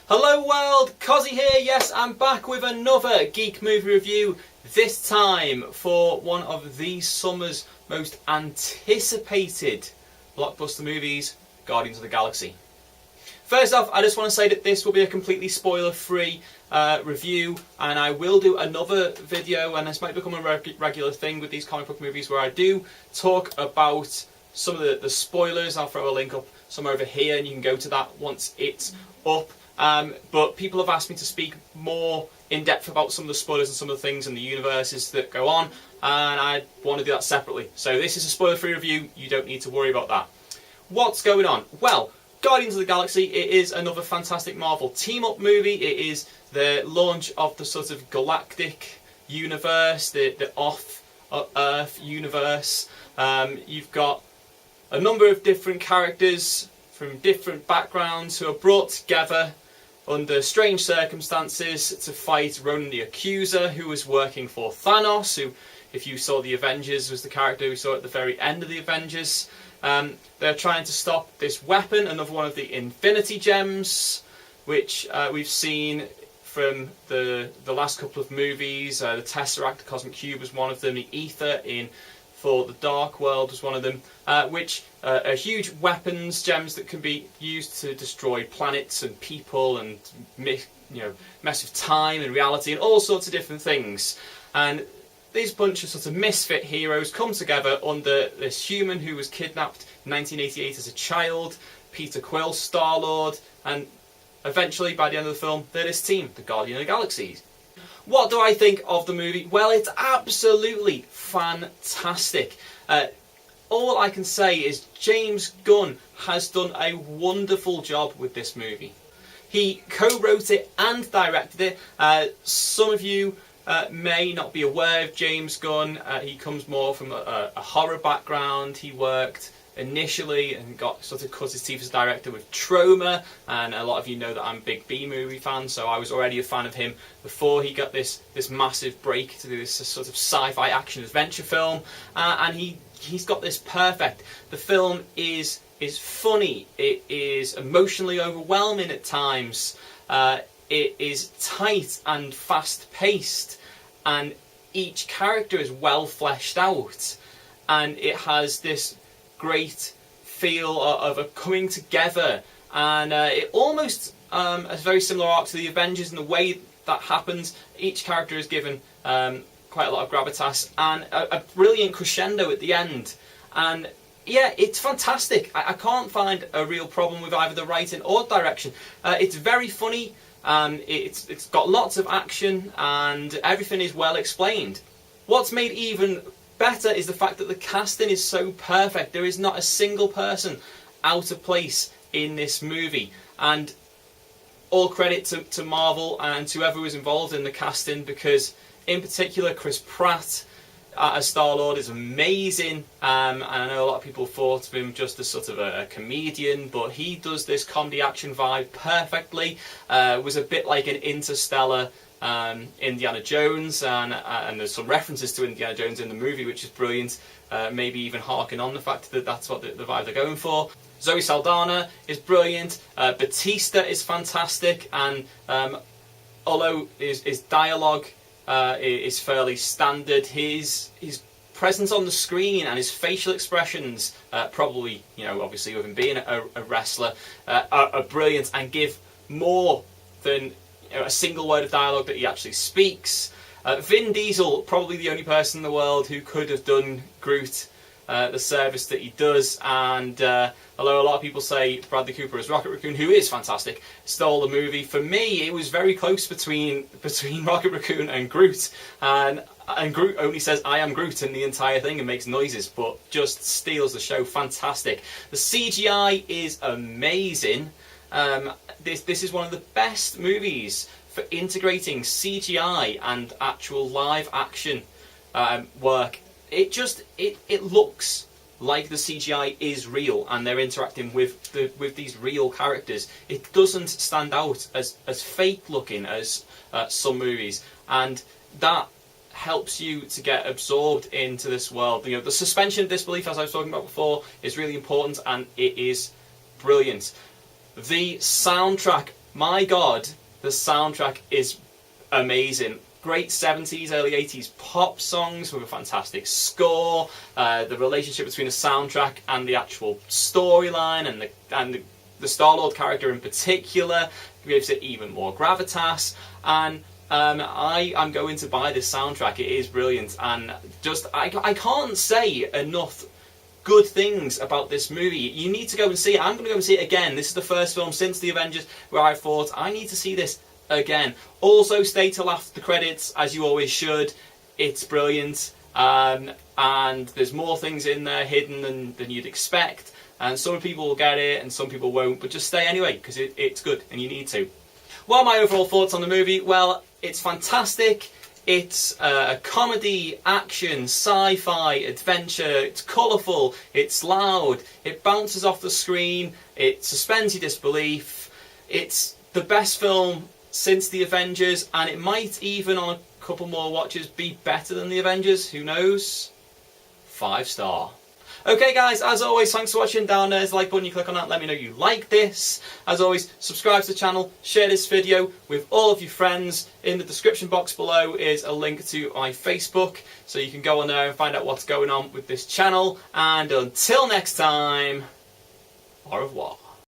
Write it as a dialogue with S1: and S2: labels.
S1: Hello world, Cossy here. Yes, I'm back with another Geek Movie review, this time for one of the summer's most anticipated blockbuster movies, Guardians of the Galaxy. First off, I just want to say that this will be a completely spoiler-free review, and I will do another video, and this might become a regular thing with these comic book movies, where I do talk about some of the spoilers. I'll throw a link up somewhere over here, and you can go to that once it's up. But people have asked me to speak more in depth about some of the spoilers and some of the things and the universes that go on, and I want to do that separately. So this is a spoiler-free review, you don't need to worry about that. What's going on? Well, Guardians of the Galaxy, it is another fantastic Marvel team-up movie. It is the launch of the sort of galactic universe, the off-Earth universe. You've got a number of different characters from different backgrounds who are brought together under strange circumstances to fight Ronan the Accuser, who was working for Thanos, who, if you saw the Avengers, was the character we saw at the very end of the Avengers. They're trying to stop this weapon, another one of the Infinity Gems, which we've seen from the last couple of movies. The Tesseract, the Cosmic Cube, was one of them. The Ether in For the Dark World was one of them, which are huge weapons, gems that can be used to destroy planets and people and mess with time and reality and all sorts of different things. And these bunch of sort of misfit heroes come together under this human who was kidnapped in 1988 as a child, Peter Quill, Star-Lord, and eventually, by the end of the film, they're this team, the Guardian of the Galaxy. What do I think of the movie? Well, it's absolutely fantastic. All I can say is James Gunn has done a wonderful job with this movie. He co-wrote it and directed it. Some of you may not be aware of James Gunn. He comes more from a horror background. He worked initially and got sort of cut his teeth as a director with Troma, and a lot of you know that I'm a big B-movie fan, so I was already a fan of him before he got this massive break to do this sort of sci-fi action adventure film, and he's got this perfect. The film is funny, it is emotionally overwhelming at times, it is tight and fast-paced, and each character is well fleshed out, and it has this great feel of a coming together, and it almost has a very similar arc to the Avengers in the way that happens. Each character is given quite a lot of gravitas and a brilliant crescendo at the end, and yeah, it's fantastic. I can't find a real problem with either the writing or direction. It's very funny, it's got lots of action, and everything is well explained. What's made even better is the fact that the casting is so perfect. There is not a single person out of place in this movie, and all credit to Marvel and to whoever was involved in the casting, because in particular Chris Pratt as Star-Lord is amazing, and I know a lot of people thought of him just as sort of a comedian, but he does this comedy action vibe perfectly. Was a bit like an Interstellar Indiana Jones, and there's some references to Indiana Jones in the movie, which is brilliant. Maybe even harking on the fact that that's what the vibe they're going for. Zoe Saldana is brilliant. Batista is fantastic, and although his dialogue is fairly standard, his presence on the screen and his facial expressions, probably obviously with him being a wrestler, are brilliant and give more than a single word of dialogue that he actually speaks. Vin Diesel, probably the only person in the world who could have done Groot the service that he does, and although a lot of people say Bradley Cooper as Rocket Raccoon, who is fantastic, stole the movie, for me it was very close between Rocket Raccoon and Groot, and Groot only says "I am Groot" in the entire thing and makes noises, but just steals the show. Fantastic. The CGI is amazing. This is one of the best movies for integrating CGI and actual live action work. It looks like the CGI is real and they're interacting with these real characters. It doesn't stand out as fake looking as some movies, and that helps you to get absorbed into this world. The suspension of disbelief, as I was talking about before, is really important, and it is brilliant. The soundtrack my God, the soundtrack is amazing. Great 70s, early 80s pop songs with a fantastic score. The relationship between the soundtrack and the actual storyline and the Star-Lord character in particular gives it even more gravitas. And I'm going to buy this soundtrack. It is brilliant, and just I can't say enough good things about this movie. You need to go and see it. I'm going to go and see it again. This is the first film since the Avengers where I thought I need to see this again. Also, stay till after the credits, as you always should. It's brilliant, and there's more things in there hidden than you'd expect, and some people will get it and some people won't, but just stay anyway, because it's good and you need to. What are my overall thoughts on the movie? Well, it's fantastic. It's a comedy, action, sci-fi, adventure. It's colourful, it's loud, it bounces off the screen, it suspends your disbelief. It's the best film since the Avengers, and it might even, on a couple more watches, be better than the Avengers. Who knows? 5-star. Okay guys, as always, thanks for watching. Down there's the like button, you click on that, let me know you like this. As always, subscribe to the channel, share this video with all of your friends. In the description box below is a link to my Facebook, so you can go on there and find out what's going on with this channel. And until next time, au revoir.